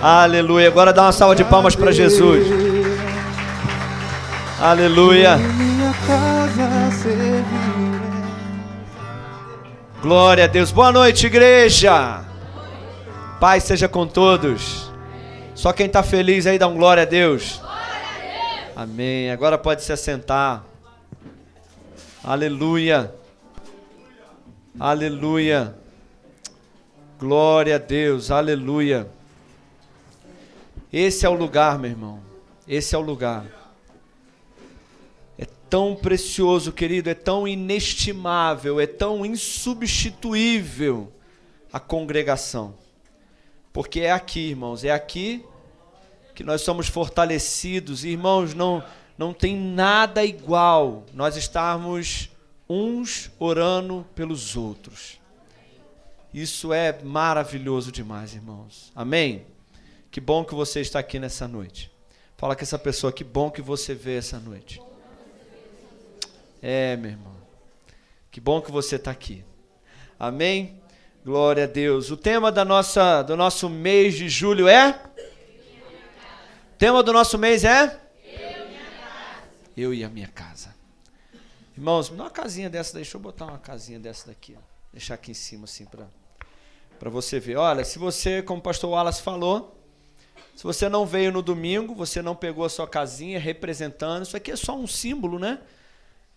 Aleluia. Agora dá uma salva de palmas para Jesus. Aleluia. Glória a Deus. Boa noite, igreja. Paz seja com todos. Só quem está feliz aí dá um glória a Deus. Amém. Agora pode se assentar. Aleluia. Aleluia. Glória a Deus. Aleluia. Esse é o lugar, meu irmão. Esse é o lugar. É tão precioso, querido, é tão inestimável, é tão insubstituível a congregação. Porque é aqui, irmãos, é aqui que nós somos fortalecidos. Irmãos, não tem nada igual nós estarmos uns orando pelos outros. Isso é maravilhoso demais, irmãos. Amém? Que bom que você está aqui nessa noite. Fala com essa pessoa, que bom que você veio essa noite. É, meu irmão. Que bom que você está aqui. Amém? Glória a Deus. O tema do nosso mês de julho é? O tema do nosso mês é? Eu e a minha casa. Irmãos, me dá uma casinha dessa daí. Deixa eu botar uma casinha dessa daqui. Ó. Deixar aqui em cima assim para você ver. Olha, se você, como o pastor Wallace falou, se você não veio no domingo, você não pegou a sua casinha representando, isso aqui é só um símbolo, né?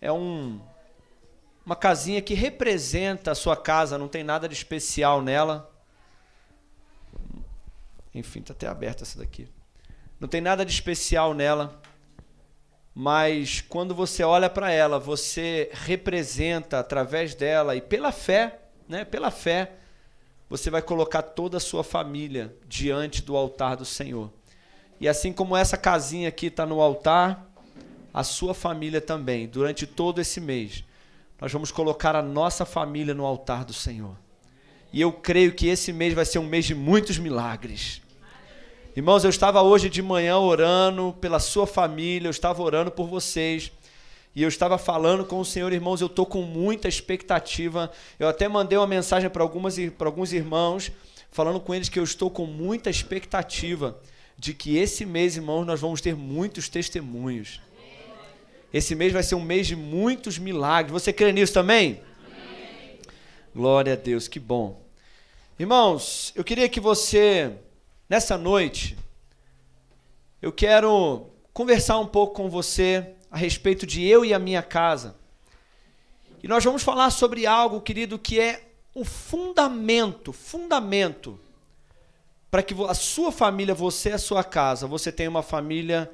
É uma casinha que representa a sua casa, não tem nada de especial nela. Enfim, está até aberta essa daqui. Não tem nada de especial nela, mas quando você olha para ela, você representa através dela e pela fé, né? Pela fé, você vai colocar toda a sua família diante do altar do Senhor. E assim como essa casinha aqui está no altar, a sua família também, durante todo esse mês, nós vamos colocar a nossa família no altar do Senhor. E eu creio que esse mês vai ser um mês de muitos milagres. Irmãos, eu estava hoje de manhã orando pela sua família, eu estava orando por vocês. E eu estava falando com o Senhor, irmãos, eu estou com muita expectativa. Eu até mandei uma mensagem para alguns irmãos, falando com eles que eu estou com muita expectativa de que esse mês, irmãos, nós vamos ter muitos testemunhos. Esse mês vai ser um mês de muitos milagres. Você crê nisso também? Amém. Glória a Deus, que bom. Irmãos, eu queria que você, nessa noite, eu quero conversar um pouco com você a respeito de eu e a minha casa. E nós vamos falar sobre algo, querido, que é o fundamento para que a sua família, você e a sua casa, você tenha uma família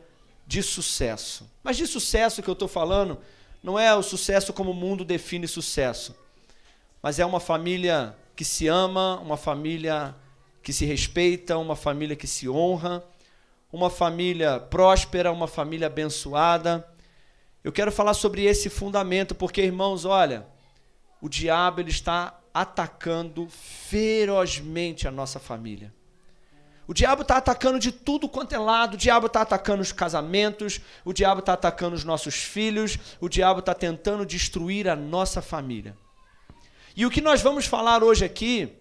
de sucesso. Mas de sucesso que eu estou falando, não é o sucesso como o mundo define sucesso, mas é uma família que se ama, uma família que se respeita, uma família que se honra, uma família próspera, uma família abençoada. Eu quero falar sobre esse fundamento, porque, irmãos, olha, o diabo ele está atacando ferozmente a nossa família. O diabo está atacando de tudo quanto é lado, o diabo está atacando os casamentos, o diabo está atacando os nossos filhos, o diabo está tentando destruir a nossa família. E o que nós vamos falar hoje aqui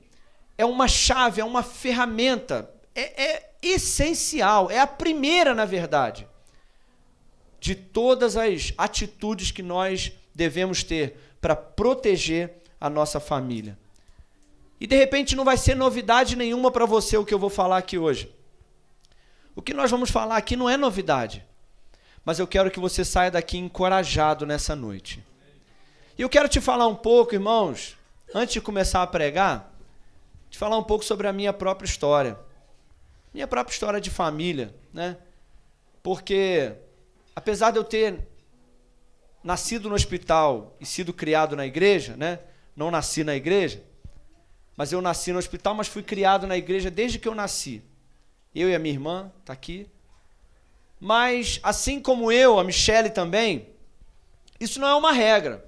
é uma chave, é uma ferramenta, é essencial, é a primeira, na verdade, de todas as atitudes que nós devemos ter para proteger a nossa família. E de repente não vai ser novidade nenhuma para você o que eu vou falar aqui hoje. O que nós vamos falar aqui não é novidade, mas eu quero que você saia daqui encorajado nessa noite. E eu quero te falar um pouco, irmãos, antes de começar a pregar, te falar um pouco sobre a minha própria história. Minha própria história de família, né? Porque apesar de eu ter nascido no hospital e sido criado na igreja, né? Não nasci na igreja, mas eu nasci no hospital, mas fui criado na igreja desde que eu nasci. Eu e a minha irmã, está aqui. Mas, assim como eu, a Michele também, isso não é uma regra.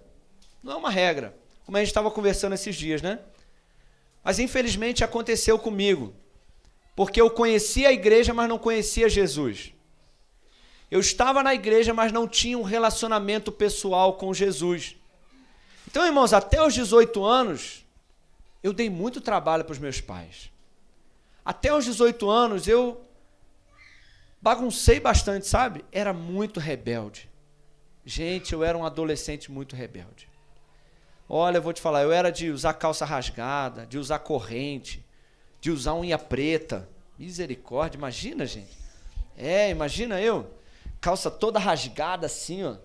Não é uma regra. Como a gente estava conversando esses dias, né? Mas, infelizmente, aconteceu comigo. Porque eu conhecia a igreja, mas não conhecia Jesus. Eu estava na igreja, mas não tinha um relacionamento pessoal com Jesus. Então, irmãos, até os 18 anos, eu dei muito trabalho para os meus pais. Até os 18 anos eu baguncei bastante, sabe? Era muito rebelde. Gente, eu era um adolescente muito rebelde. Olha, eu vou te falar, eu era de usar calça rasgada, de usar corrente, de usar unha preta. Misericórdia, imagina, gente. Imagina eu, calça toda rasgada assim, ó.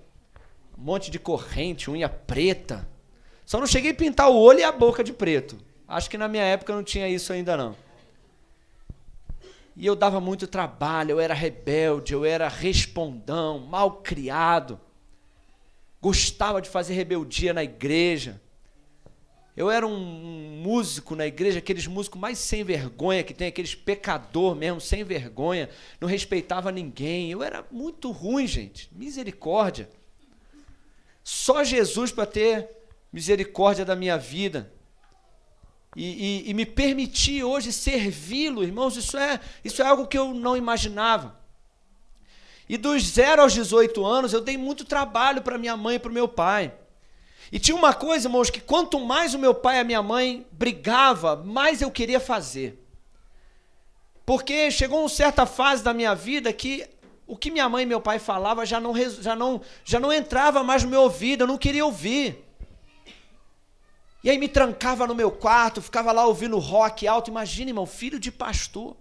Um monte de corrente, unha preta. Só não cheguei a pintar o olho e a boca de preto. Acho que na minha época não tinha isso ainda não. E eu dava muito trabalho, eu era rebelde, eu era respondão, mal criado. Gostava de fazer rebeldia na igreja. Eu era um músico na igreja, aqueles músicos mais sem vergonha que tem, aqueles pecador mesmo, sem vergonha, não respeitava ninguém. Eu era muito ruim, gente, misericórdia. Só Jesus para ter misericórdia da minha vida. E me permitir hoje servi-lo, irmãos, isso é algo que eu não imaginava. E dos 0 aos 18 anos, eu dei muito trabalho para minha mãe e para o meu pai. E tinha uma coisa, irmãos, que quanto mais o meu pai e a minha mãe brigava, mais eu queria fazer. Porque chegou uma certa fase da minha vida que o que minha mãe e meu pai falavam já não entrava mais no meu ouvido, eu não queria ouvir. E aí me trancava no meu quarto, ficava lá ouvindo rock alto. Imagina, irmão, filho de pastor.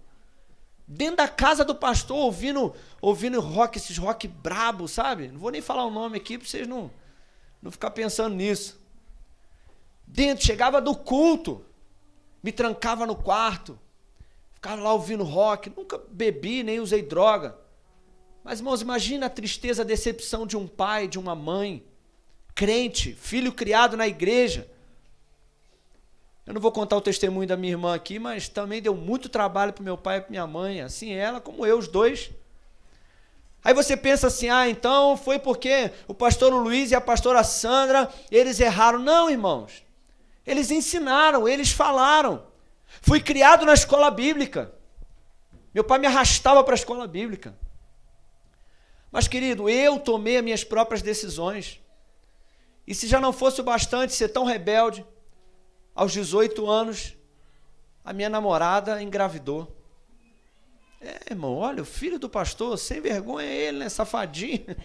Dentro da casa do pastor, ouvindo rock, esses rock brabo, sabe? Não vou nem falar o nome aqui para vocês não ficar pensando nisso. Chegava do culto, me trancava no quarto, ficava lá ouvindo rock. Nunca bebi, nem usei droga. Mas, irmãos, imagina a tristeza, a decepção de um pai, de uma mãe, crente, filho criado na igreja. Eu não vou contar o testemunho da minha irmã aqui, mas também deu muito trabalho para o meu pai e para minha mãe, assim ela como eu, os dois. Aí você pensa assim, então foi porque o pastor Luiz e a pastora Sandra, eles erraram. Não, irmãos, eles ensinaram, eles falaram. Fui criado na escola bíblica. Meu pai me arrastava para a escola bíblica. Mas, querido, eu tomei as minhas próprias decisões. E se já não fosse o bastante ser tão rebelde, aos 18 anos, a minha namorada engravidou. Irmão, olha, o filho do pastor, sem vergonha ele, né, safadinho.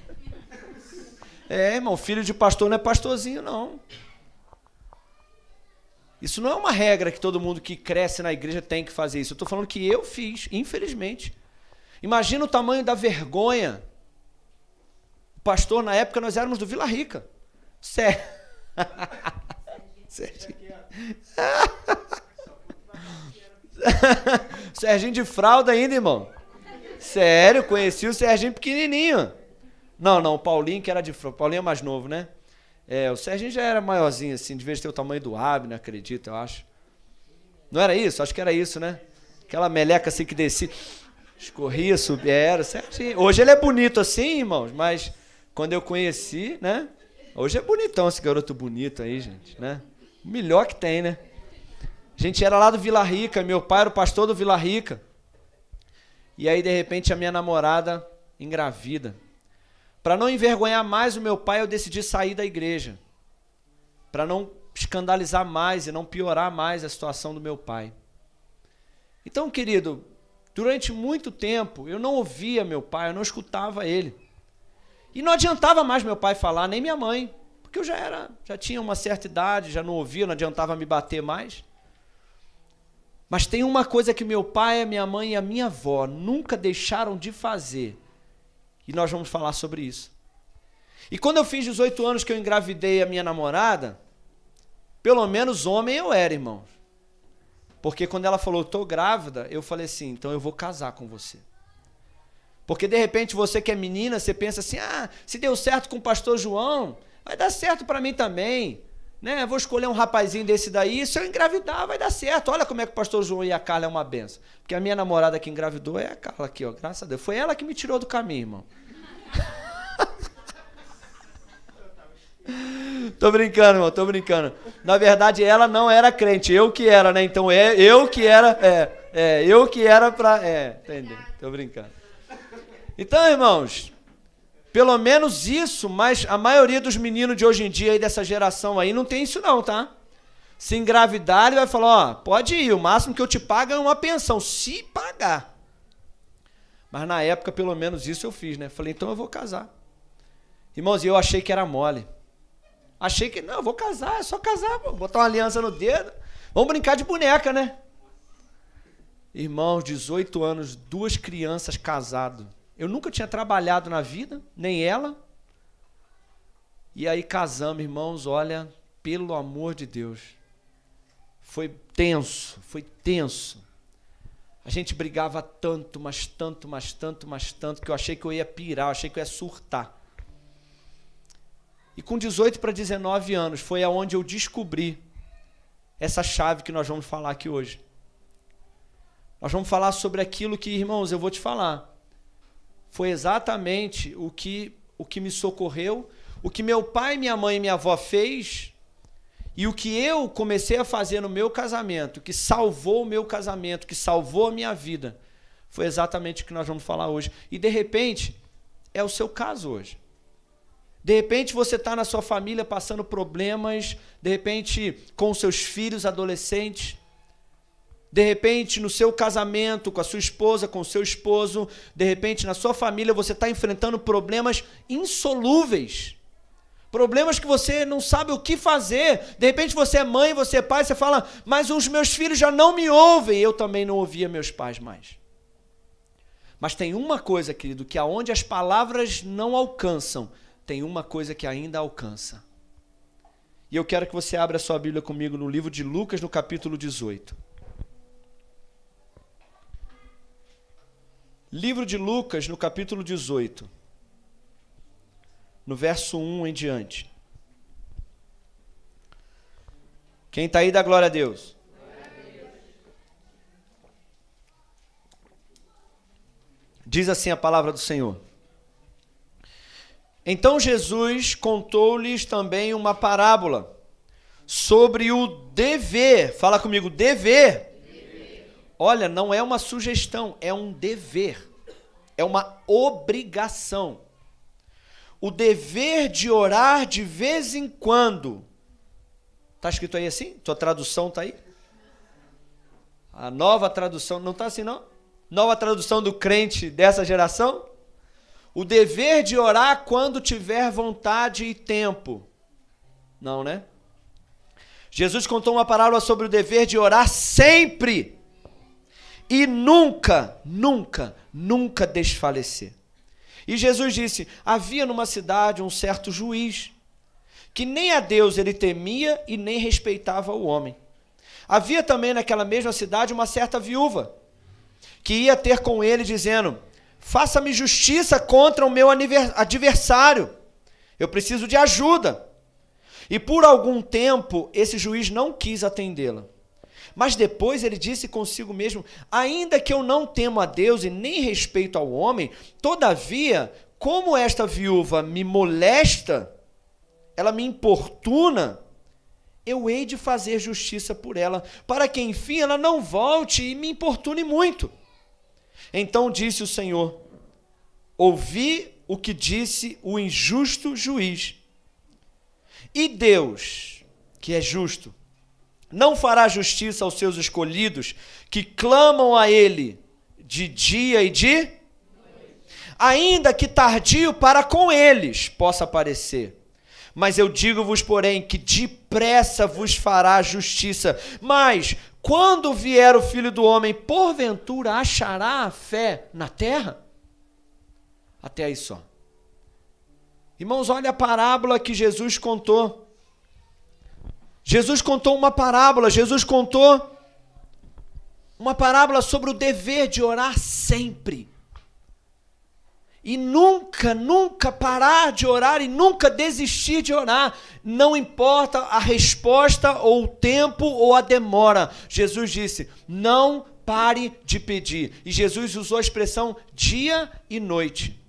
Irmão, filho de pastor não é pastorzinho, não. Isso não é uma regra que todo mundo que cresce na igreja tem que fazer isso. Eu estou falando que eu fiz, infelizmente. Imagina o tamanho da vergonha. O pastor, na época, nós éramos do Vila Rica. Sério. Serginho de fralda ainda, irmão. Sério, conheci o Serginho pequenininho. Não, o Paulinho que era de fralda. O Paulinho é mais novo, né? O Serginho já era maiorzinho, assim, devia ter o tamanho do Abner, acredito, eu acho. Não era isso? Acho que era isso, né? Aquela meleca assim que descia, escorria, subia, era Serginho. Hoje ele é bonito assim, irmãos, mas quando eu conheci, né? Hoje é bonitão esse garoto bonito aí, gente, né? O melhor que tem, né? A gente era lá do Vila Rica, meu pai era o pastor do Vila Rica. E aí, de repente, a minha namorada engravida. Para não envergonhar mais o meu pai, eu decidi sair da igreja. Para não escandalizar mais e não piorar mais a situação do meu pai. Então, querido, durante muito tempo, eu não ouvia meu pai, eu não escutava ele. E não adiantava mais meu pai falar, nem minha mãe. Porque eu já tinha uma certa idade, já não ouvia, não adiantava me bater mais. Mas tem uma coisa que meu pai, a minha mãe e a minha avó nunca deixaram de fazer. E nós vamos falar sobre isso. E quando eu fiz 18 anos que eu engravidei a minha namorada, pelo menos homem eu era, irmãos. Porque quando ela falou, estou grávida, eu falei assim, então eu vou casar com você. Porque de repente você que é menina, você pensa assim, se deu certo com o pastor João, vai dar certo para mim também, né? Vou escolher um rapazinho desse daí, se eu engravidar vai dar certo. Olha como é que o pastor João e a Carla é uma benção. Porque a minha namorada que engravidou é a Carla aqui, ó, graças a Deus. Foi ela que me tirou do caminho, irmão. Tô brincando, irmão, tô brincando. Na verdade, ela não era crente, eu que era, né? Então eu que era pra... entendeu? Tô brincando. Então, irmãos, pelo menos isso, mas a maioria dos meninos de hoje em dia, aí dessa geração aí, não tem isso não, tá? Se engravidar, ele vai falar, ó, pode ir, o máximo que eu te pago é uma pensão, se pagar. Mas na época, pelo menos isso eu fiz, né? Falei, então eu vou casar. Irmãos, eu achei que era mole. Achei que, não, eu vou casar, é só casar, vou botar uma aliança no dedo. Vamos brincar de boneca, né? Irmãos, 18 anos, 2 crianças casadas. Eu nunca tinha trabalhado na vida, nem ela. E aí casamos, irmãos, olha, pelo amor de Deus. Foi tenso, foi tenso. A gente brigava tanto, mas tanto, mas tanto, mas tanto, que eu achei que eu ia pirar, eu achei que eu ia surtar. E com 18 para 19 anos, foi aonde eu descobri essa chave que nós vamos falar aqui hoje. Nós vamos falar sobre aquilo que, irmãos, eu vou te falar. Foi exatamente o que me socorreu, o que meu pai, minha mãe e minha avó fez, e o que eu comecei a fazer no meu casamento, que salvou o meu casamento, que salvou a minha vida, foi exatamente o que nós vamos falar hoje. E de repente, é o seu caso hoje. De repente você está na sua família passando problemas, de repente com seus filhos adolescentes, de repente no seu casamento, com a sua esposa, com o seu esposo, de repente na sua família você está enfrentando problemas insolúveis. Problemas que você não sabe o que fazer. De repente você é mãe, você é pai, você fala, mas os meus filhos já não me ouvem. Eu também não ouvia meus pais mais. Mas tem uma coisa, querido, que aonde as palavras não alcançam, tem uma coisa que ainda alcança. E eu quero que você abra a sua Bíblia comigo no livro de Lucas, no capítulo 18. Livro de Lucas, no capítulo 18. No verso 1 em diante. Quem está aí dá glória a Deus. Diz assim a palavra do Senhor. Então Jesus contou-lhes também uma parábola sobre o dever. Fala comigo, dever. Olha, não é uma sugestão, é um dever. É uma obrigação. O dever de orar de vez em quando. Está escrito aí assim? Tua tradução está aí? A nova tradução, não está assim não? Nova tradução do crente dessa geração? O dever de orar quando tiver vontade e tempo. Não, né? Jesus contou uma parábola sobre o dever de orar sempre. E nunca, nunca, nunca desfalecer. E Jesus disse, havia numa cidade um certo juiz, que nem a Deus ele temia e nem respeitava o homem. Havia também naquela mesma cidade uma certa viúva, que ia ter com ele dizendo, faça-me justiça contra o meu adversário, eu preciso de ajuda. E por algum tempo esse juiz não quis atendê-la. Mas depois ele disse consigo mesmo, ainda que eu não temo a Deus e nem respeito ao homem, todavia, como esta viúva me molesta, ela me importuna, eu hei de fazer justiça por ela, para que enfim ela não volte e me importune muito. Então disse o Senhor, ouvi o que disse o injusto juiz. E Deus, que é justo, não fará justiça aos seus escolhidos, que clamam a ele de dia e de noite, ainda que tardio para com eles possa parecer. Mas eu digo-vos, porém, que depressa vos fará justiça. Mas, quando vier o Filho do Homem, porventura achará a fé na terra? Até aí só. Irmãos, olha a parábola que Jesus contou. Jesus contou uma parábola, Jesus contou uma parábola sobre o dever de orar sempre. E nunca, nunca parar de orar e nunca desistir de orar. Não importa a resposta ou o tempo ou a demora. Jesus disse, não pare de pedir. E Jesus usou a expressão dia e noite.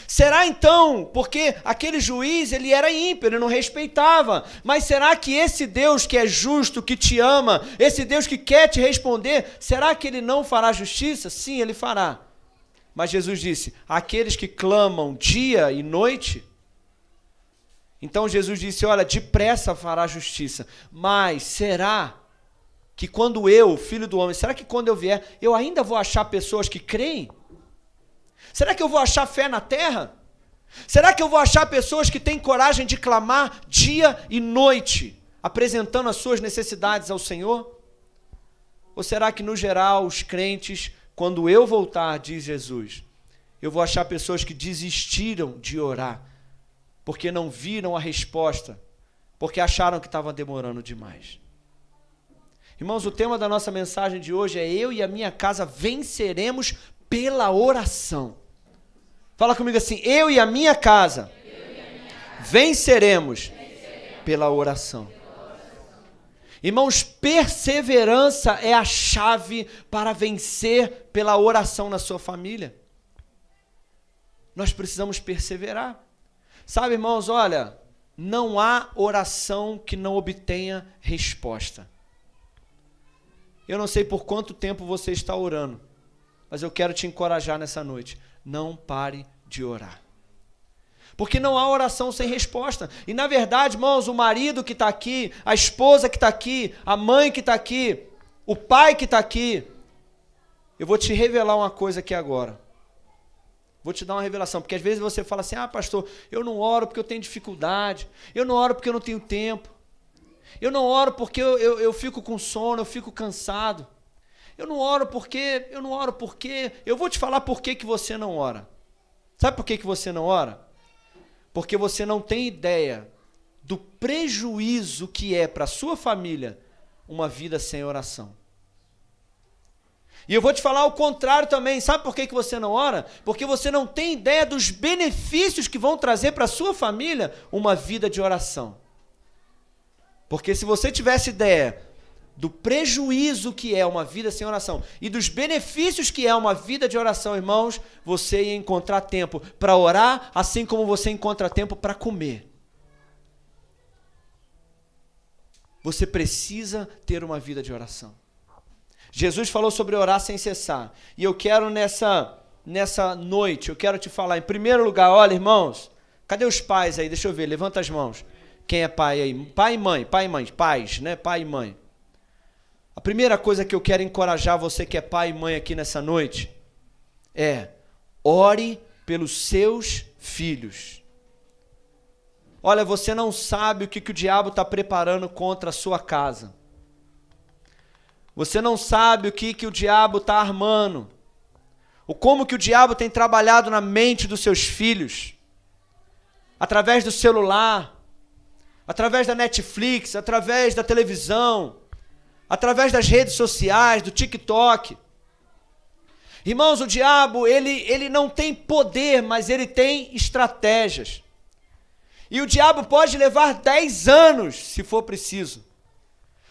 Será então, porque aquele juiz ele era ímpio, ele não respeitava, mas será que esse Deus que é justo, que te ama, esse Deus que quer te responder, será que ele não fará justiça? Sim, ele fará. Mas Jesus disse, aqueles que clamam dia e noite, Então Jesus disse, olha, depressa fará justiça. Mas será que quando eu, filho do homem, será que quando eu vier, eu ainda vou achar pessoas que creem? Será que eu vou achar fé na terra? Será que eu vou achar pessoas que têm coragem de clamar dia e noite, apresentando as suas necessidades ao Senhor? Ou será que, no geral, os crentes, quando eu voltar, diz Jesus, eu vou achar pessoas que desistiram de orar, porque não viram a resposta, porque acharam que estava demorando demais? Irmãos, o tema da nossa mensagem de hoje é: eu e a minha casa venceremos pela oração. Fala comigo assim: eu e a minha casa venceremos pela oração. Irmãos, perseverança é a chave para vencer pela oração na sua família. Nós precisamos perseverar. Sabe, irmãos, olha, não há oração que não obtenha resposta. Eu não sei por quanto tempo você está orando, mas eu quero te encorajar nessa noite. Não pare de orar. Porque não há oração sem resposta. E na verdade, irmãos, o marido que está aqui, a esposa que está aqui, a mãe que está aqui, o pai que está aqui, eu vou te revelar uma coisa aqui agora. Vou te dar uma revelação, porque às vezes você fala assim: ah, pastor, eu não oro porque eu tenho dificuldade, eu não oro porque eu não tenho tempo, eu não oro porque eu fico com sono, eu fico cansado, eu não oro porque, eu vou te falar por que você não ora. Sabe por que você não ora? Porque você não tem ideia do prejuízo que é para a sua família uma vida sem oração. E eu vou te falar o contrário também. Sabe por que você não ora? Porque você não tem ideia dos benefícios que vão trazer para a sua família uma vida de oração. Porque se você tivesse ideia do prejuízo que é uma vida sem oração e dos benefícios que é uma vida de oração, irmãos, você ia encontrar tempo para orar, assim como você encontra tempo para comer. Você precisa ter uma vida de oração. Jesus falou sobre orar sem cessar. E eu quero nessa noite, eu quero te falar, em primeiro lugar, olha, irmãos, cadê os pais aí? Deixa eu ver, levanta as mãos. Quem é pai aí? Pai e mãe, pais, né? Pai e mãe. A primeira coisa que eu quero encorajar você que é pai e mãe aqui nessa noite é: ore pelos seus filhos. Olha, você não sabe o que o diabo está preparando contra a sua casa. Você não sabe o que o diabo está armando. Ou como que o diabo tem trabalhado na mente dos seus filhos. Através do celular, através da Netflix, através da televisão, através das redes sociais, do TikTok. Irmãos, o diabo, ele não tem poder, mas ele tem estratégias. E o diabo pode levar 10 anos, se for preciso.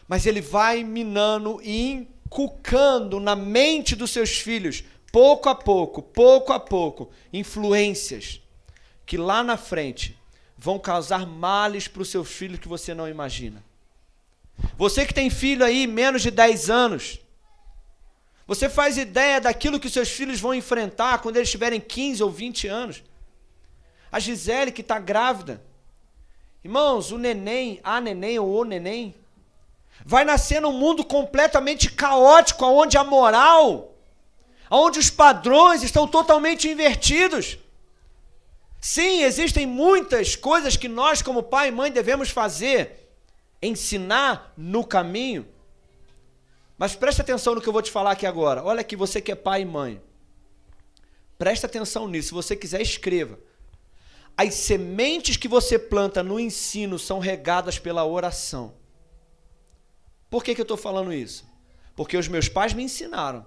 Mas ele vai minando e inculcando na mente dos seus filhos, pouco a pouco, influências que lá na frente vão causar males para os seus filhos que você não imagina. Você que tem filho aí menos de 10 anos, você faz ideia daquilo que os seus filhos vão enfrentar quando eles tiverem 15 ou 20 anos? A Gisele que está grávida, irmãos, a neném ou o neném, vai nascer num mundo completamente caótico, onde a moral, onde os padrões estão totalmente invertidos. Sim, existem muitas coisas que nós, como pai e mãe, devemos fazer, ensinar no caminho. Mas presta atenção no que eu vou te falar aqui agora. Olha aqui, você que é pai e mãe. Presta atenção nisso. Se você quiser, escreva. As sementes que você planta no ensino são regadas pela oração. Por que eu estou falando isso? Porque os meus pais me ensinaram.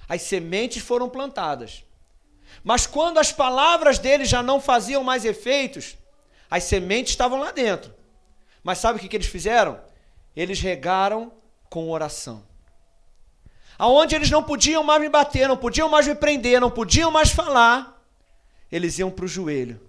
As sementes foram plantadas. Mas quando as palavras deles já não faziam mais efeitos, as sementes estavam lá dentro. Mas sabe o que eles fizeram? Eles regaram com oração. Aonde eles não podiam mais me bater, não podiam mais me prender, não podiam mais falar, eles iam para o joelho.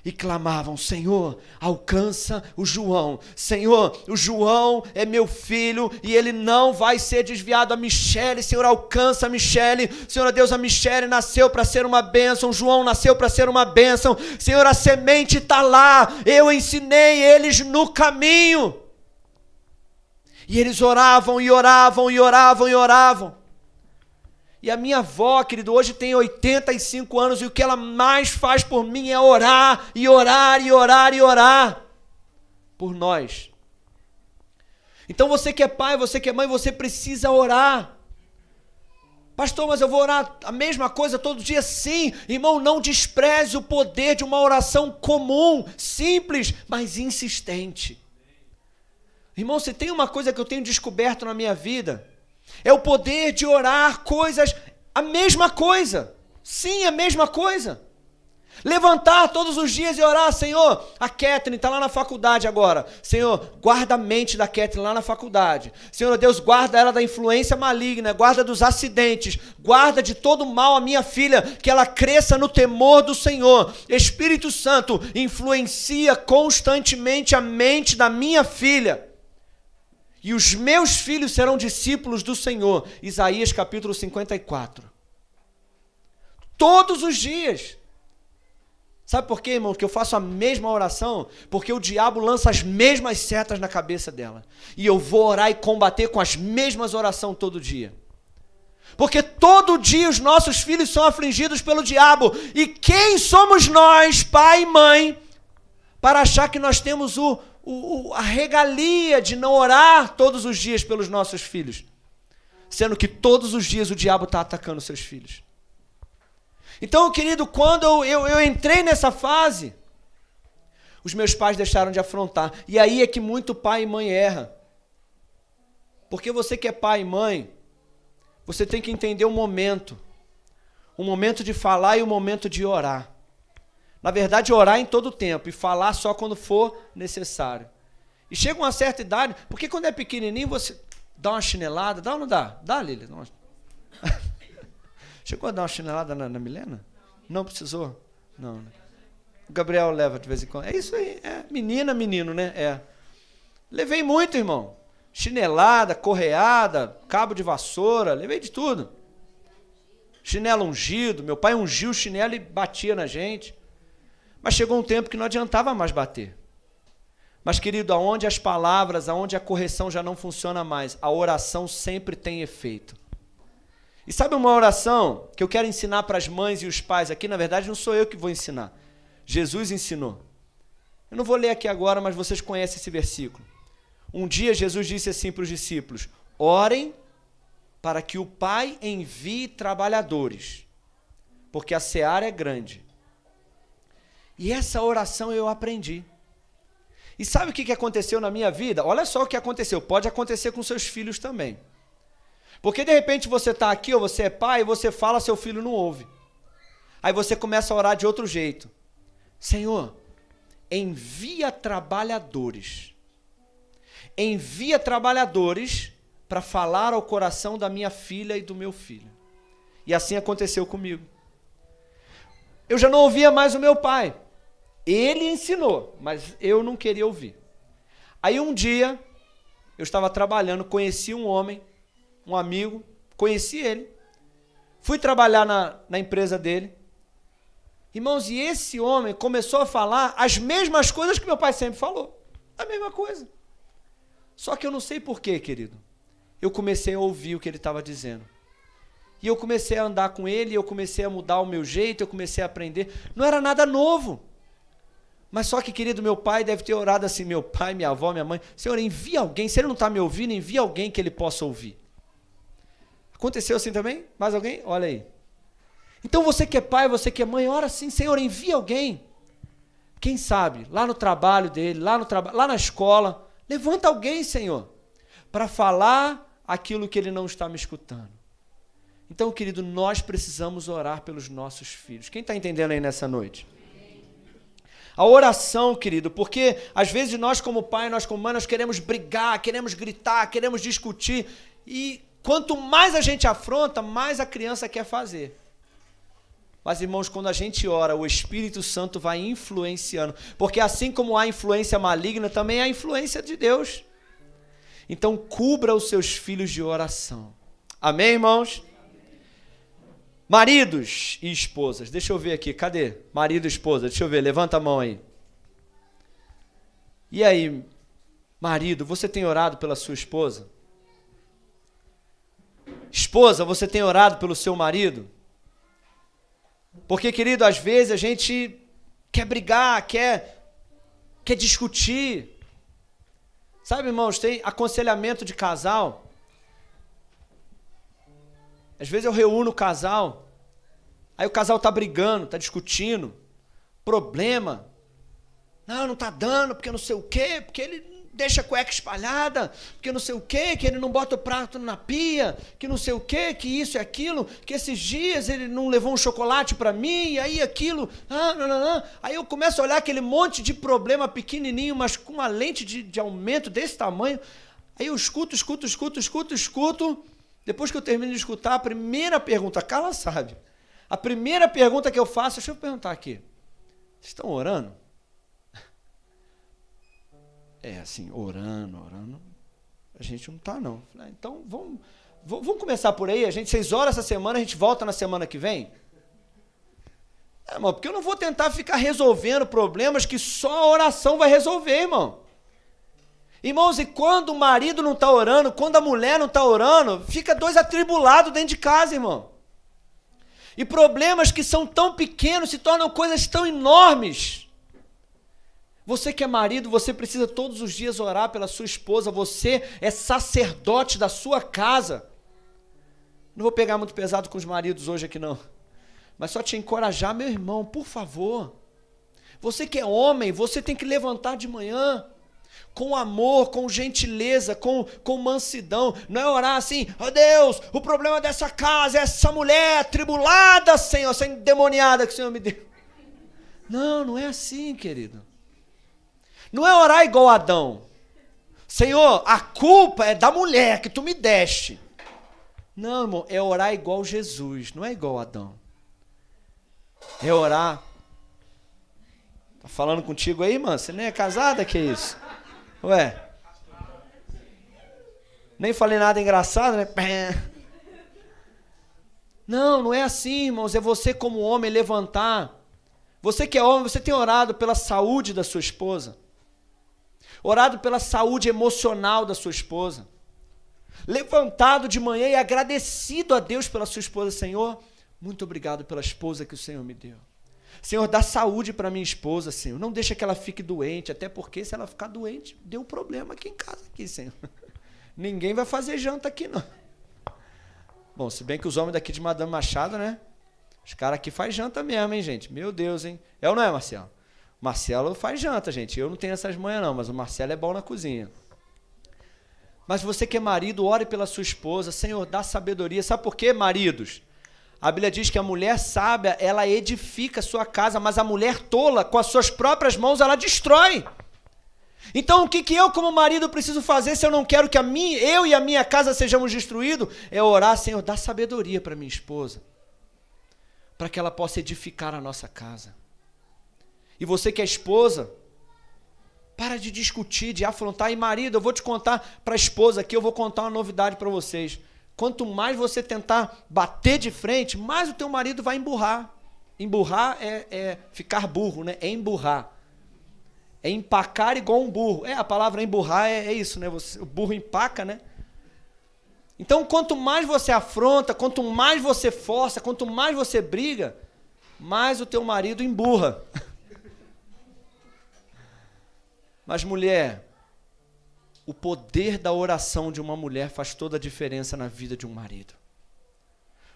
e clamavam: Senhor, alcança o João. Senhor, o João é meu filho e ele não vai ser desviado. A Michele, Senhor, alcança a Michele. Senhor Deus, a Michele nasceu para ser uma bênção. O João nasceu para ser uma bênção. Senhor, a semente está lá. Eu ensinei eles no caminho. E eles oravam e oravam e oravam e oravam. E a minha avó, querido, hoje tem 85 anos e o que ela mais faz por mim é orar e orar e orar e orar por nós. Então você que é pai, você que é mãe, você precisa orar. Pastor, mas eu vou orar a mesma coisa todo dia? Sim, irmão, não despreze o poder de uma oração comum, simples, mas insistente. Irmão, se tem uma coisa que eu tenho descoberto na minha vida, é o poder de orar coisas, a mesma coisa. Sim, a mesma coisa. Levantar todos os dias e orar: Senhor, a Catherine está lá na faculdade agora. Senhor, guarda a mente da Catherine lá na faculdade. Senhor Deus, guarda ela da influência maligna, guarda dos acidentes, guarda de todo mal a minha filha, que ela cresça no temor do Senhor. Espírito Santo, influencia constantemente a mente da minha filha. E os meus filhos serão discípulos do Senhor. Isaías capítulo 54. Todos os dias. Sabe por quê, irmão? Que eu faço a mesma oração? Porque o diabo lança as mesmas setas na cabeça dela. E eu vou orar e combater com as mesmas orações todo dia. Porque todo dia os nossos filhos são afligidos pelo diabo. E quem somos nós, pai e mãe, para achar que nós temos a regalia de não orar todos os dias pelos nossos filhos, sendo que todos os dias o diabo está atacando seus filhos. Então, querido, quando eu entrei nessa fase, os meus pais deixaram de afrontar, e aí é que muito pai e mãe erra, porque você que é pai e mãe, você tem que entender o momento de falar e o momento de orar. Na verdade, orar em todo tempo e falar só quando for necessário. E chega uma certa idade, porque quando é pequenininho você dá uma chinelada, dá ou não dá? Dá, Lília? Chegou a dar uma chinelada na Milena? Não precisou? Não. O Gabriel leva de vez em quando. É isso aí, menina, menino, né? Levei muito, irmão. Chinelada, correada, cabo de vassoura, levei de tudo. Chinelo ungido, meu pai ungiu o chinelo e batia na gente. Mas chegou um tempo que não adiantava mais bater. Mas, querido, aonde as palavras, aonde a correção já não funciona mais, a oração sempre tem efeito. E sabe uma oração que eu quero ensinar para as mães e os pais aqui? Na verdade, não sou eu que vou ensinar. Jesus ensinou. Eu não vou ler aqui agora, mas vocês conhecem esse versículo. Um dia Jesus disse assim para os discípulos: orem para que o Pai envie trabalhadores, porque a seara é grande. E essa oração eu aprendi. E sabe o que aconteceu na minha vida? Olha só o que aconteceu. Pode acontecer com seus filhos também. Porque de repente você está aqui, ou você é pai, e você fala, seu filho não ouve. Aí você começa a orar de outro jeito. Senhor, envia trabalhadores. Envia trabalhadores para falar ao coração da minha filha e do meu filho. E assim aconteceu comigo. Eu já não ouvia mais o meu pai. Ele ensinou, mas eu não queria ouvir. Aí um dia, eu estava trabalhando, conheci um homem, um amigo, conheci ele. Fui trabalhar na empresa dele. Irmãos, e esse homem começou a falar as mesmas coisas que meu pai sempre falou. A mesma coisa. Só que eu não sei porquê, querido. Eu comecei a ouvir o que ele estava dizendo. E eu comecei a andar com ele, eu comecei a mudar o meu jeito, eu comecei a aprender. Não era nada novo. Mas só que, querido, meu pai deve ter orado assim, meu pai, minha avó, minha mãe, Senhor, envia alguém, se ele não está me ouvindo, envia alguém que ele possa ouvir. Aconteceu assim também? Mais alguém? Olha aí. Então você que é pai, você que é mãe, ora assim, Senhor, envia alguém. Quem sabe, lá no trabalho dele, lá na escola, levanta alguém, Senhor, para falar aquilo que ele não está me escutando. Então, querido, nós precisamos orar pelos nossos filhos. Quem está entendendo aí nessa noite? A oração, querido, porque às vezes nós como pai, nós como mãe, nós queremos brigar, queremos gritar, queremos discutir, e quanto mais a gente afronta, mais a criança quer fazer. Mas, irmãos, quando a gente ora, o Espírito Santo vai influenciando. Porque assim como há influência maligna, também há influência de Deus. Então, cubra os seus filhos de oração. Amém, irmãos? Maridos e esposas. Deixa eu ver aqui. Cadê? Marido e esposa. Deixa eu ver. Levanta a mão aí. E aí, marido, você tem orado pela sua esposa? Esposa, você tem orado pelo seu marido? Porque, querido, às vezes a gente quer brigar, quer discutir. Sabe, irmãos, tem aconselhamento de casal. Às vezes eu reúno o casal, aí o casal está brigando, está discutindo, problema. Não está dando, porque não sei o quê, porque ele deixa a cueca espalhada, porque não sei o quê, que ele não bota o prato na pia, que não sei o quê, que isso e aquilo, que esses dias ele não levou um chocolate para mim, e aí aquilo, Aí eu começo a olhar aquele monte de problema pequenininho, mas com uma lente de aumento desse tamanho, aí eu escuto, depois que eu termino de escutar, a primeira pergunta, Carla sabe, a primeira pergunta que eu faço, deixa eu perguntar aqui, vocês estão orando? Assim, orando, a gente não está, não. Então, vamos começar por aí, vocês oram essa semana, a gente volta na semana que vem? Irmão, porque eu não vou tentar ficar resolvendo problemas que só a oração vai resolver, irmão. Irmãos, e quando o marido não está orando, quando a mulher não está orando, fica dois atribulados dentro de casa, irmão. E problemas que são tão pequenos se tornam coisas tão enormes. Você que é marido, você precisa todos os dias orar pela sua esposa, você é sacerdote da sua casa. Não vou pegar muito pesado com os maridos hoje aqui não, mas só te encorajar, meu irmão, por favor. Você que é homem, você tem que levantar de manhã, com amor, com gentileza, com mansidão. Não é orar assim, ó Deus, o problema dessa casa é essa mulher atribulada, Senhor, essa endemoniada que o Senhor me deu. Não é assim, querido. Não é orar igual Adão. Senhor, a culpa é da mulher que tu me deste. Não, irmão, é orar igual Jesus, não é igual Adão. É orar. Tá falando contigo aí, mano? Você nem é casada, que isso? Ué. Nem falei nada engraçado, né? Não é assim, irmãos. É você como homem levantar. Você que é homem, você tem orado pela saúde da sua esposa. Orado pela saúde emocional da sua esposa, levantado de manhã e agradecido a Deus pela sua esposa. Senhor, muito obrigado pela esposa que o Senhor me deu. Senhor, dá saúde para minha esposa, Senhor, não deixa que ela fique doente, até porque se ela ficar doente, deu um problema aqui em casa, aqui, Senhor. Ninguém vai fazer janta aqui, não. Bom, se bem que os homens daqui de Madame Machado, né, os caras aqui fazem janta mesmo, hein, gente, meu Deus, hein, é ou não é, Marcelo? Marcelo faz janta, gente. Eu não tenho essas manhas não, mas o Marcelo é bom na cozinha. Mas você que é marido, ore pela sua esposa. Senhor, dá sabedoria. Sabe por quê, maridos? A Bíblia diz que a mulher sábia, ela edifica a sua casa, mas a mulher tola, com as suas próprias mãos, ela destrói. Então, o que eu, como marido, preciso fazer se eu não quero que eu e a minha casa sejamos destruídos? É orar, Senhor, dá sabedoria para minha esposa, para que ela possa edificar a nossa casa. E você que é esposa, para de discutir, de afrontar. E marido, eu vou te contar para a esposa aqui, eu vou contar uma novidade para vocês. Quanto mais você tentar bater de frente, mais o teu marido vai emburrar. Emburrar é ficar burro, né? É emburrar. É empacar igual um burro. A palavra emburrar é isso, né? O burro empaca, né? Então, quanto mais você afronta, quanto mais você força, quanto mais você briga, mais o teu marido emburra. Mas, mulher, o poder da oração de uma mulher faz toda a diferença na vida de um marido.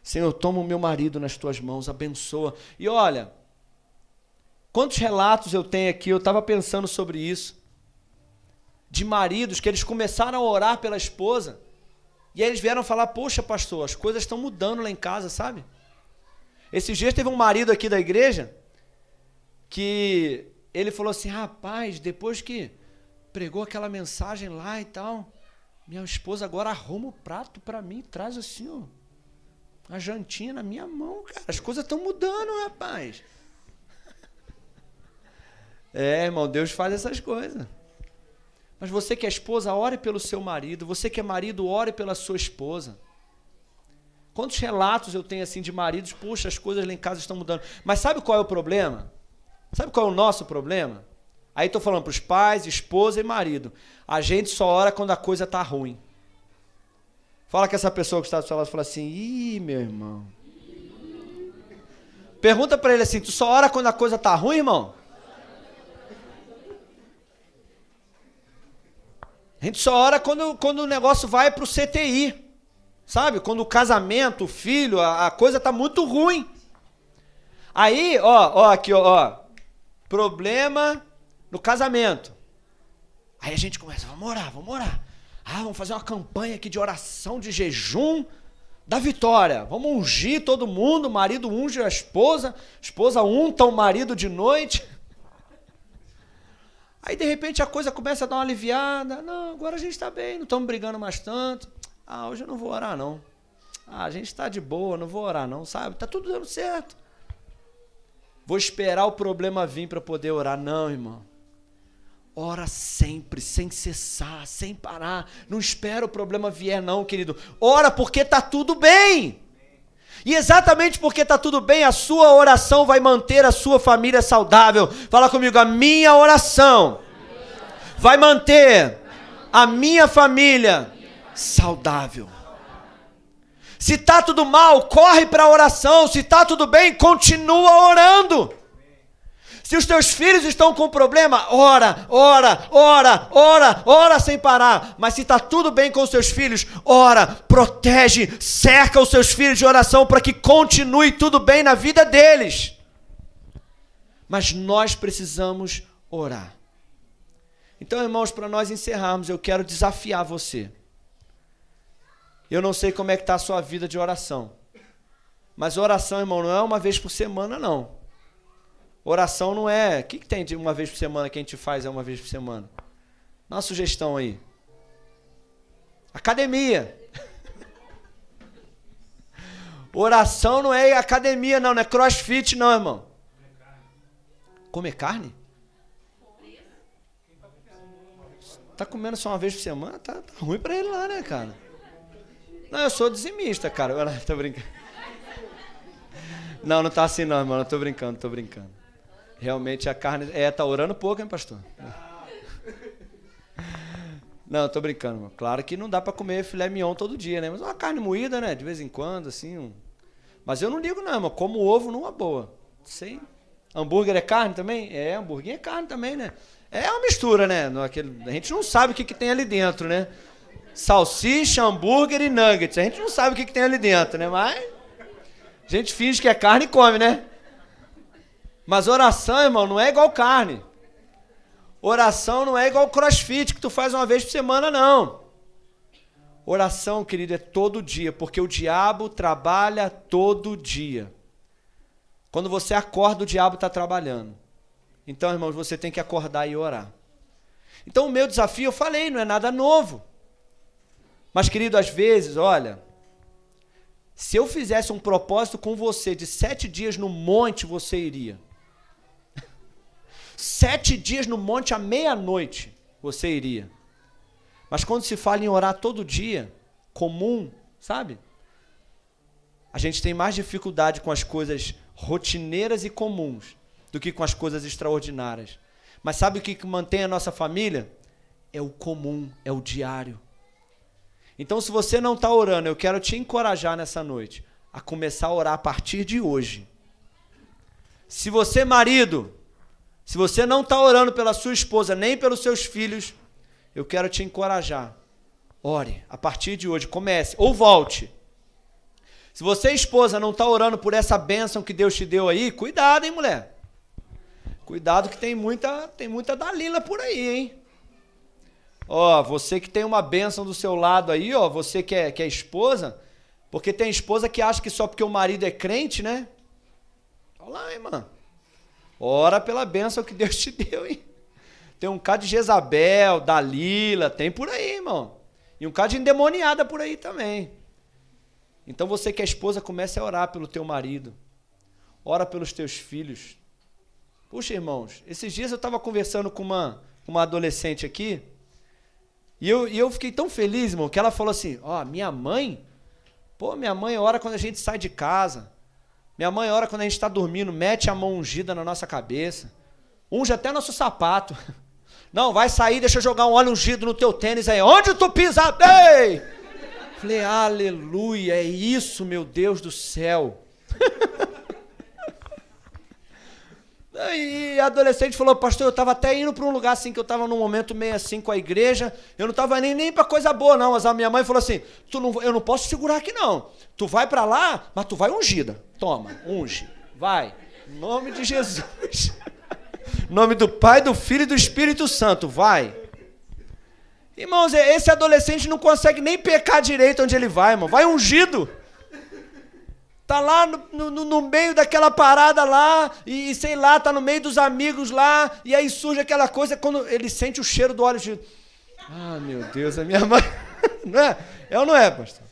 Senhor, toma o meu marido nas tuas mãos, abençoa. E olha, quantos relatos eu tenho aqui, eu estava pensando sobre isso, de maridos que eles começaram a orar pela esposa, e aí eles vieram falar, poxa, pastor, as coisas estão mudando lá em casa, sabe? Esses dias teve um marido aqui da igreja, que ele falou assim, rapaz, depois que pregou aquela mensagem lá e tal, minha esposa agora arruma o prato para mim, traz assim, ó, A jantinha na minha mão, cara. As coisas estão mudando, rapaz. Irmão, Deus faz essas coisas. Mas você que é esposa, ore pelo seu marido. Você que é marido, ore pela sua esposa. Quantos relatos eu tenho assim de maridos, puxa, as coisas lá em casa estão mudando. Mas sabe qual é o problema? Sabe qual é o nosso problema? Aí estou falando para os pais, esposa e marido. A gente só ora quando a coisa está ruim. Fala com essa pessoa que está do seu lado e fala assim, ih, meu irmão. Pergunta para ele assim, tu só ora quando a coisa está ruim, irmão? A gente só ora quando o negócio vai para o CTI. Sabe? Quando o casamento, o filho, a coisa está muito ruim. Aí, aqui, problema no casamento. Aí a gente começa, vamos orar. Vamos fazer uma campanha aqui de oração, de jejum da vitória. Vamos ungir todo mundo, o marido unge a esposa unta o marido de noite. Aí, de repente, a coisa começa a dar uma aliviada. Não, agora a gente está bem, não estamos brigando mais tanto. Hoje eu não vou orar, não. A gente está de boa, não vou orar, não, sabe? Está tudo dando certo. Vou esperar o problema vir para poder orar. Não, irmão. Ora sempre, sem cessar, sem parar. Não espera o problema vier, não, querido. Ora porque está tudo bem. E exatamente porque está tudo bem, a sua oração vai manter a sua família saudável. Fala comigo, a minha oração vai manter a minha família saudável. Se está tudo mal, corre para a oração. Se está tudo bem, continua orando. Se os teus filhos estão com problema, ora sem parar. Mas se está tudo bem com os seus filhos, ora, protege, cerca os seus filhos de oração para que continue tudo bem na vida deles. Mas nós precisamos orar. Então, irmãos, para nós encerrarmos, eu quero desafiar você. Eu não sei como é que está a sua vida de oração. Mas oração, irmão, não é uma vez por semana, não. Oração não é... O que tem de uma vez por semana que a gente faz uma vez por semana? Dá uma sugestão aí. Academia. Oração não é academia, não. Não é crossfit, não, irmão. Comer carne? Tá comendo só uma vez por semana? Tá ruim pra ele lá, né, cara? Não, eu sou dizimista, cara. Tô brincando. Não tá assim não, irmão. Eu tô brincando. Realmente a carne... tá orando pouco, hein, pastor? Não, tô brincando, irmão. Claro que não dá pra comer filé mignon todo dia, né? Mas uma carne moída, né? De vez em quando, assim. Mas eu não ligo não, irmão. Como ovo numa boa. Sei. Hambúrguer é carne também? Hambúrguer é carne também, né? É uma mistura, né? A gente não sabe o que tem ali dentro, né? Salsicha, hambúrguer e nuggets. A gente não sabe o que tem ali dentro, né? Mas a gente finge que é carne e come, né? Mas oração, irmão, não é igual carne. Oração não é igual crossfit que tu faz uma vez por semana, não. Oração, querido, é todo dia, porque o diabo trabalha todo dia. Quando você acorda, o diabo está trabalhando. Então, irmãos, você tem que acordar e orar. Então, o meu desafio, eu falei, não é nada novo. Mas, querido, às vezes, olha, se eu fizesse um propósito com você de 7 dias no monte, você iria. 7 dias no monte à meia-noite, você iria. Mas quando se fala em orar todo dia, comum, sabe? A gente tem mais dificuldade com as coisas rotineiras e comuns do que com as coisas extraordinárias. Mas sabe o que mantém a nossa família? É o comum, é o diário. Então, se você não está orando, eu quero te encorajar nessa noite a começar a orar a partir de hoje. Se você, marido, se você não está orando pela sua esposa, nem pelos seus filhos, eu quero te encorajar. Ore, a partir de hoje, comece, ou volte. Se você, esposa, não está orando por essa bênção que Deus te deu aí, cuidado, hein, mulher? Cuidado que tem muita Dalila por aí, hein? Você que tem uma bênção do seu lado aí, você que é esposa, porque tem esposa que acha que só porque o marido é crente, né? Olha lá, irmã. Ora pela bênção que Deus te deu, hein? Tem um cara de Jezabel, Dalila, tem por aí, irmão. E um cara de endemoniada por aí também. Então você que é esposa, comece a orar pelo teu marido. Ora pelos teus filhos. Puxa, irmãos, esses dias eu estava conversando com uma adolescente aqui, e eu fiquei tão feliz, irmão, que ela falou assim, minha mãe ora quando a gente sai de casa. Minha mãe ora quando a gente está dormindo, mete a mão ungida na nossa cabeça. Unge até nosso sapato. Não, vai sair, deixa eu jogar um óleo ungido no teu tênis aí. Onde tu pisa? Ei! Falei, aleluia, é isso, meu Deus do céu. E a adolescente falou, pastor, eu estava até indo para um lugar assim, que eu estava num momento meio assim com a igreja, eu não estava nem para coisa boa não, mas a minha mãe falou assim, eu não posso segurar aqui não, tu vai para lá, mas tu vai ungida, toma, unge, vai, em nome de Jesus, em nome do Pai, do Filho e do Espírito Santo, vai. Irmãos, esse adolescente não consegue nem pecar direito onde ele vai, irmão, vai ungido. Tá lá no meio daquela parada lá, e sei lá, tá no meio dos amigos lá, e aí surge aquela coisa, quando ele sente o cheiro do óleo de... meu Deus, a minha mãe... Não é? É ou não é, pastor?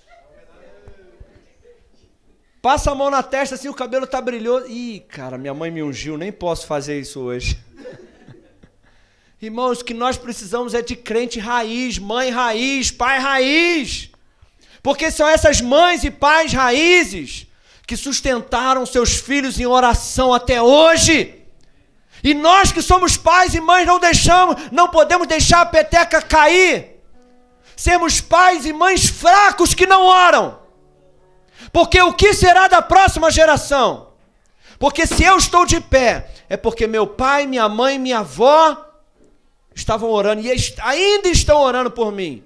Passa a mão na testa, assim, o cabelo tá brilhoso. Ih, cara, minha mãe me ungiu, nem posso fazer isso hoje. Irmãos, o que nós precisamos é de crente raiz, mãe raiz, pai raiz. Porque são essas mães e pais raízes que sustentaram seus filhos em oração até hoje. E nós que somos pais e mães não podemos deixar a peteca cair. Sermos pais e mães fracos que não oram. Porque o que será da próxima geração? Porque se eu estou de pé, é porque meu pai, minha mãe, minha avó estavam orando e ainda estão orando por mim.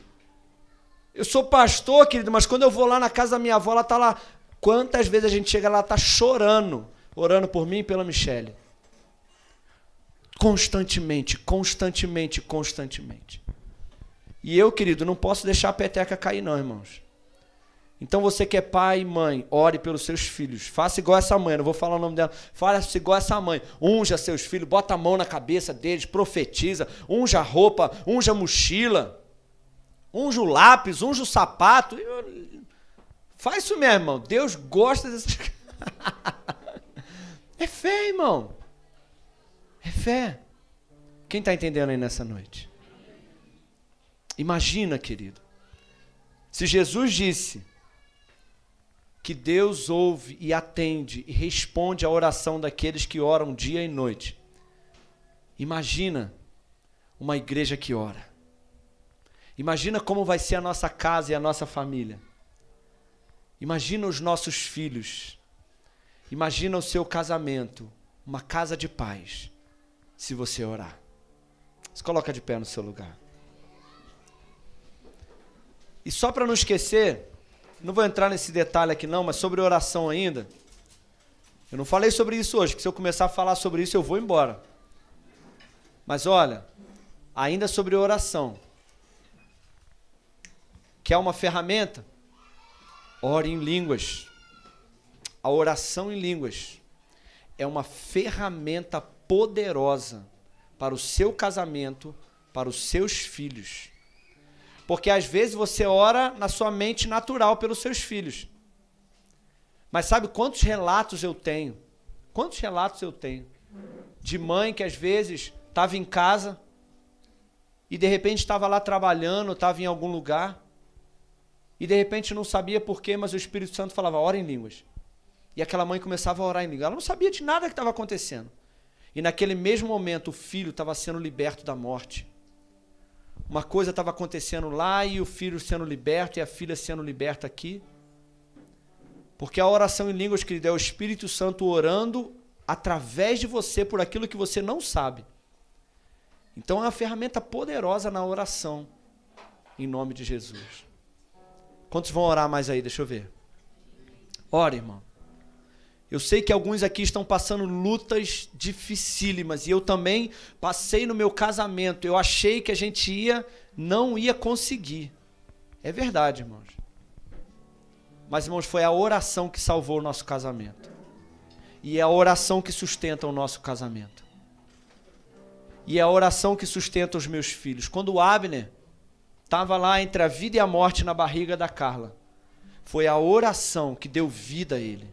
Eu sou pastor, querido, mas quando eu vou lá na casa da minha avó, ela está lá. Quantas vezes a gente chega lá, está chorando, orando por mim e pela Michele. Constantemente. E eu, querido, não posso deixar a peteca cair não, irmãos. Então você que é pai e mãe, ore pelos seus filhos. Faça igual essa mãe, não vou falar o nome dela. Faça igual essa mãe. Unja seus filhos, bota a mão na cabeça deles, profetiza, unja a roupa, unja a mochila, unja o lápis, unja o sapato. Faz isso mesmo, irmão. Deus gosta dessas... É fé, irmão. É fé. Quem está entendendo aí nessa noite? Imagina, querido, se Jesus disse que Deus ouve e atende e responde à oração daqueles que oram dia e noite. Imagina uma igreja que ora. Imagina como vai ser a nossa casa e a nossa família. Imagina os nossos filhos. Imagina o seu casamento, uma casa de paz, se você orar. Se coloca de pé no seu lugar. E só para não esquecer, não vou entrar nesse detalhe aqui não, mas sobre oração ainda. Eu não falei sobre isso hoje, que se eu começar a falar sobre isso eu vou embora. Mas olha, ainda sobre oração. Quer uma ferramenta? Ore em línguas. A oração em línguas é uma ferramenta poderosa para o seu casamento, para os seus filhos. Porque às vezes você ora na sua mente natural pelos seus filhos. Mas sabe quantos relatos eu tenho? Quantos relatos eu tenho? De mãe que às vezes estava em casa e de repente estava lá trabalhando, estava em algum lugar e de repente não sabia porquê, mas o Espírito Santo falava, ora em línguas. E aquela mãe começava a orar em línguas. Ela não sabia de nada que estava acontecendo. E naquele mesmo momento o filho estava sendo liberto da morte. Uma coisa estava acontecendo lá e o filho sendo liberto e a filha sendo liberta aqui. Porque a oração em línguas, querido, é o Espírito Santo orando através de você por aquilo que você não sabe. Então é uma ferramenta poderosa na oração, em nome de Jesus. Quantos vão orar mais aí? Deixa eu ver. Ora, irmão. Eu sei que alguns aqui estão passando lutas dificílimas e eu também passei no meu casamento. Eu achei que a gente não ia conseguir. É verdade, irmãos. Mas, irmãos, foi a oração que salvou o nosso casamento. E é a oração que sustenta o nosso casamento. E é a oração que sustenta os meus filhos. Quando o Abner estava lá entre a vida e a morte na barriga da Carla, Foi a oração que deu vida a ele.